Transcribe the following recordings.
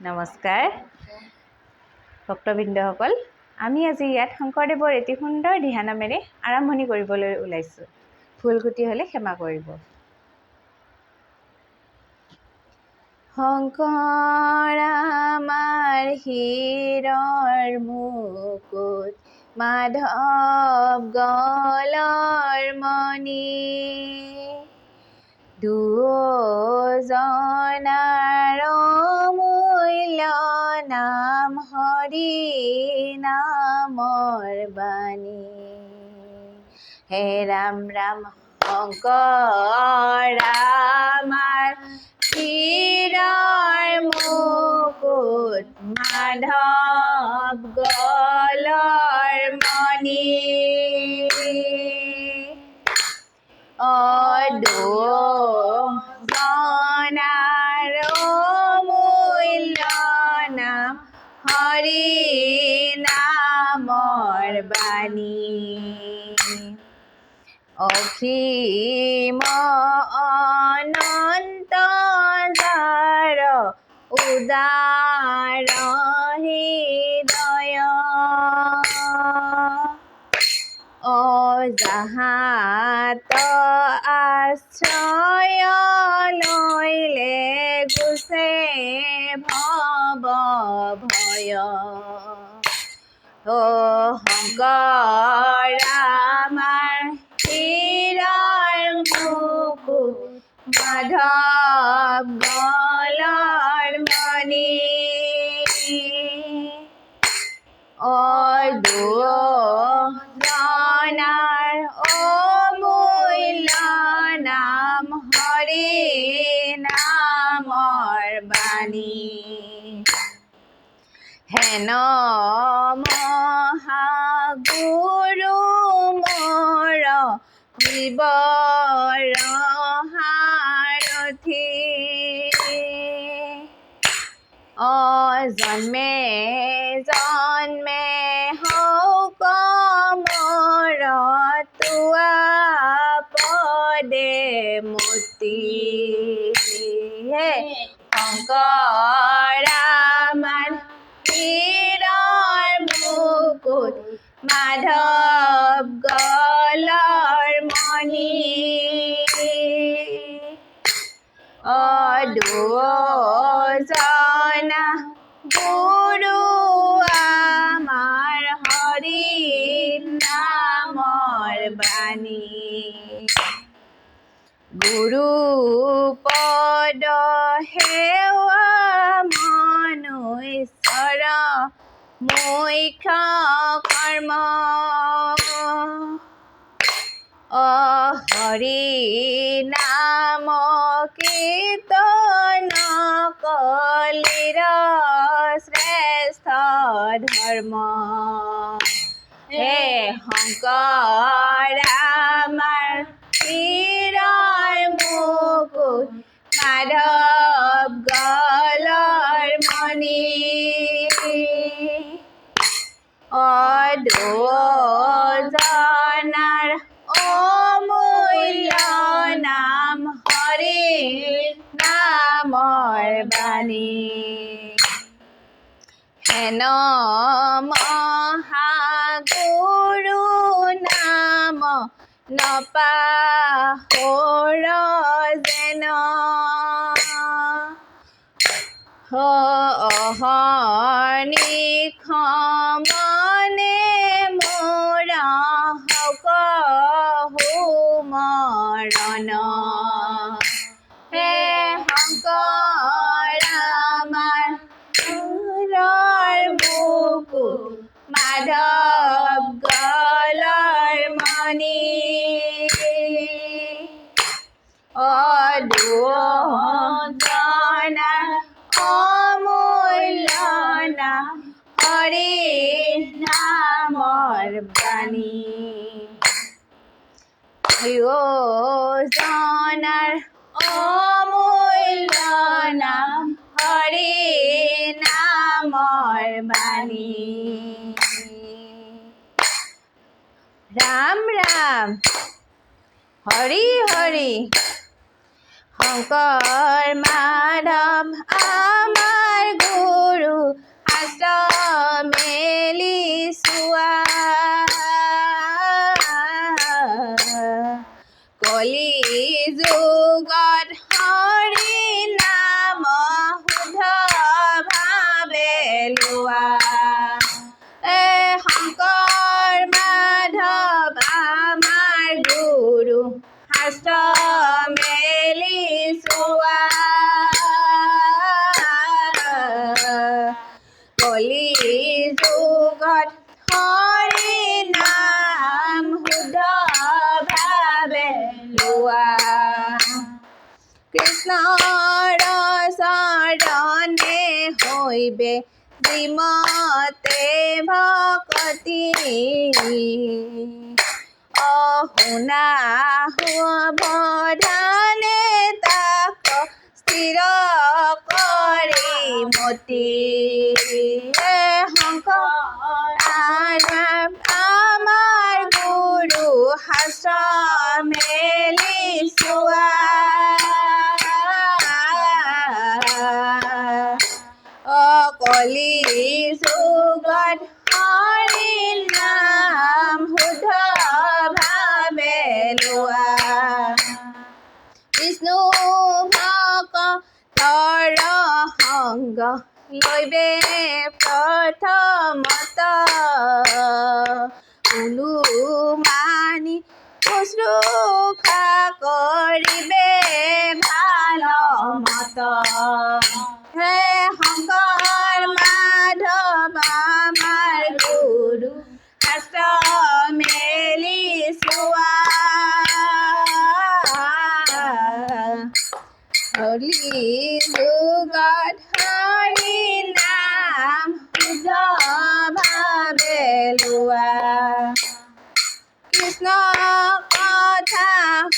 নমস্কাৰ ভক্তবৃন্দসকল, আমি আজি ইয়াত শংকৰদেৱৰ এটি সুন্দৰ দিহানামেৰে আৰম্ভণি কৰিবলৈ ওলাইছোঁ। ভুল ত্ৰুটি হ'লে ক্ষমা কৰিব। শংকৰ আমাৰ হীৰৰ মুকুট, মাধৱ গলৰ মণি, দুজনাৰ অমূল্য নাম হৰি নামৰ বাণী। হে ৰাম ৰাম শংকৰ আমাৰ হীৰৰ মুকুট, মাধৱ গলৰ মণি, দুজনাৰ অমূল্য নাম হৰি নামৰ বাণী। অসীম অনন্ত যাৰ উদাৰ হৃদয়, অজাহাত আশ্ৰয় লৈলে গুচে ভৱ ভয়। শংকৰ আমাৰ হীৰৰ মুকুট, মাধৱ গলৰ মণি, দুজনাৰ অমূল্য নাম হৰি নামৰ বাণী। হেন মহাগুৰু মোৰ জীৱৰ সাৰথি, অজন্মে জন্মে হওক মোৰ তোৱা পদে মুক্তি। হে শংকৰ আমাৰ হীৰৰ মুকুট, মাধৱ গলৰ মণি, দুজনা গুৰু আমাৰ হৰি নামৰ বাণী। গুৰু পদ সেৱা মনুষ্যৰ মুখ্য কৰ্ম, হৰি নাম কীৰ্তন কলিৰ শ্ৰেষ্ঠ ধৰ্ম। হে শংকৰ আমাৰ হীৰৰ মুকুট, মাধৱ গলৰ মণি, দুজনাৰ অমূল্য নাম হৰি নামৰ বাণী। হেন মহাগুৰু নাম নপাহৰ যেন, অহৰ্নিশ মনে মোৰ হওক সুমৰণ। হে শংকৰ আমাৰ হীৰৰ মুকুট, মাধৱ গলৰ মণি, দুজনাৰ অমূল্য নাম হৰি নামৰ বাণী। দুজনাৰ অমূল্য নাম হৰি নামৰ বাণী। ৰাম ৰাম হৰি হৰি শংকৰ মাধৱ আমাৰ গুৰু। হৈবে যিমতে ভকতি অশুনা সাৱধানে তাক স্থিৰ কৰি মতি শংকৰ আমাৰ গুৰু শাস্ত্ৰ মেলি চোৱা কলি যুগত হৰি নাম শুদ্ধ ভাৱে লোৱা বিষ্ণু ভক্তৰ সংগ লৈবে প্ৰথমত কোনো মানি শুশ্ৰূষা কৰিবে ভাল মত হে শংকৰ মাধৱ আমাৰ গুৰু শাস্ত্ৰ মেলি চোৱা কলি যুগত হৰি নাম শুদ্ধ ভাৱে লোৱা কৃষ্ণ কথা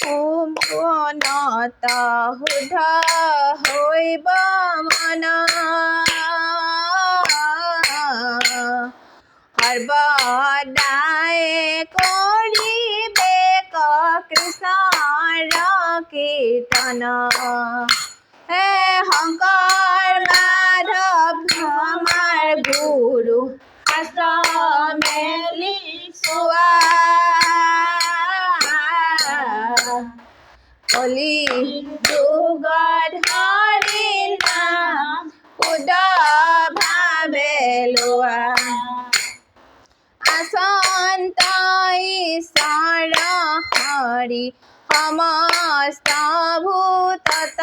সম্পূৰ্ণত শুদ্ধ হৈব মন সৰ্বদাই কৰিবে কৃষ্ণৰ কীৰ্তন হে শংকৰ মাধৱ আমাৰ গুৰু শাস্ত্ৰ মেলি চোৱা কলি যুগত হৰি নাম শুদ্ধ ভাৱে লোৱা আচন্ত ঈশ্বৰ হৰি সমস্ত ভূতত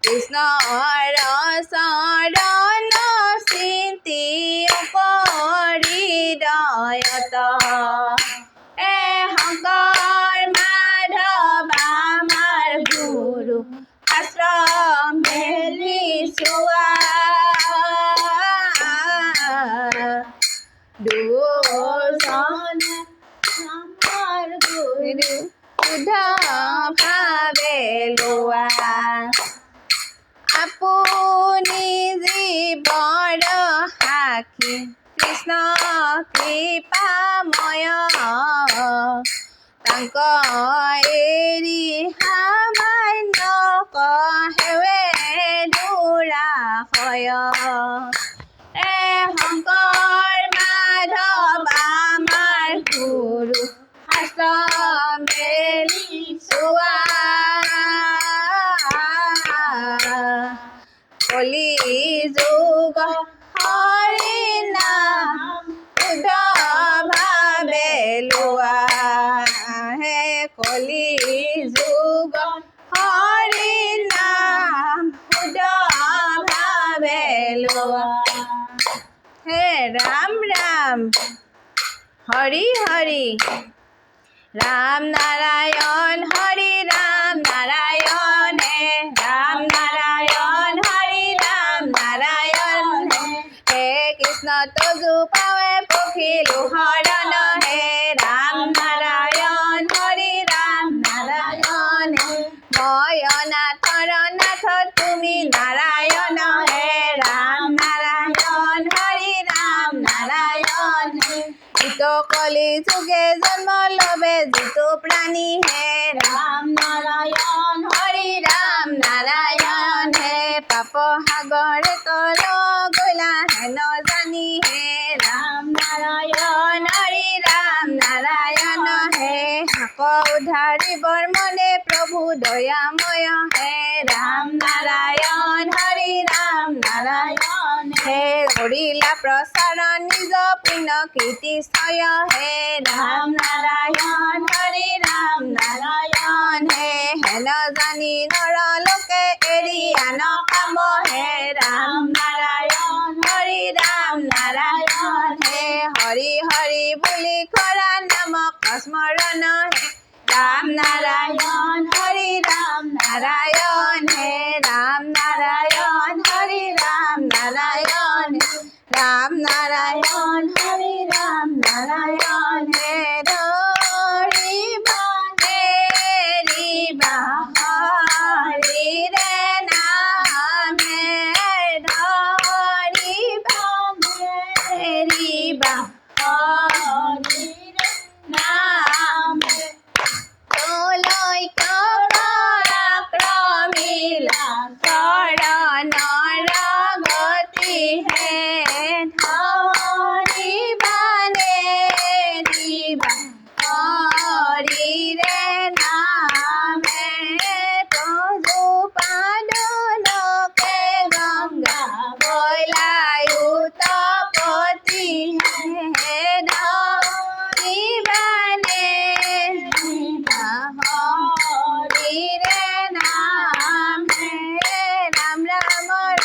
কৃষ্ণৰ চৰণ চিন্তি কৰি দয়ত শংকৰ মাধৱ আমাৰ গুৰু শাস্ত্ৰ মেলি চোৱা দুজন আমাৰ গুৰু শুদ্ধ ভাৱে লোৱা আপুনি জীৱৰ সাক্ষী কৃষ্ণ কৃপাময় তাংক এৰি সামান্য কহেৱে দুৰাশয় শংকৰ মাধৱ আমাৰ গুৰু শাস্ত্ৰ মেলি চোৱা কলি যুগ হৰি নাম শুদ্ধ ভাৱে লোৱা হে কলি যুগ হৰি নাম শুদ্ধ ভাৱে লোৱা হে ৰাম ৰাম হৰি হৰি राम नारायण हरि राम नारायण हे राम नारायण हरि राम नारायण हे कृष्ण तजु पावे पखिलु हरण हे राम नारायण हरि राम नारायण हे मय नाथर नाथ तुमी नारायण हे राम नारायण हरि राम नारायण हे इतो कलि जुगे जन्म लबे जितो प्राणी हे राम नारायण हरि राम नारायण हे पाप सागर तल गला हेन जानी हे राम नारायण हरि राम नारायण हे हाक उद्धारिबर मने प्रभु दयामय हे राम नारायण हरि राम नारायण हे गरिला प्रसार निज पुण्य कीर्ति क्षय हे राम नारायण हरि राम नारायण हे हेन जानी नर लोके एरि आन काम हे राम नारायण हरि राम नारायण हे हरि हरि बोली खरा नाम स्मरण हे राम नारायण हरि राम नारायण हे राम नारायण हरि राम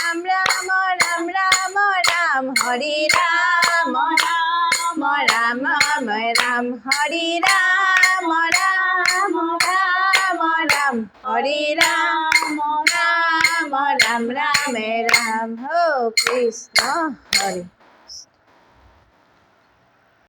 राम राम राम राम राम हरे राम राम राम राम हरे राम राम राम राम हरे राम राम राम राम राम हो कृष्ण हरे।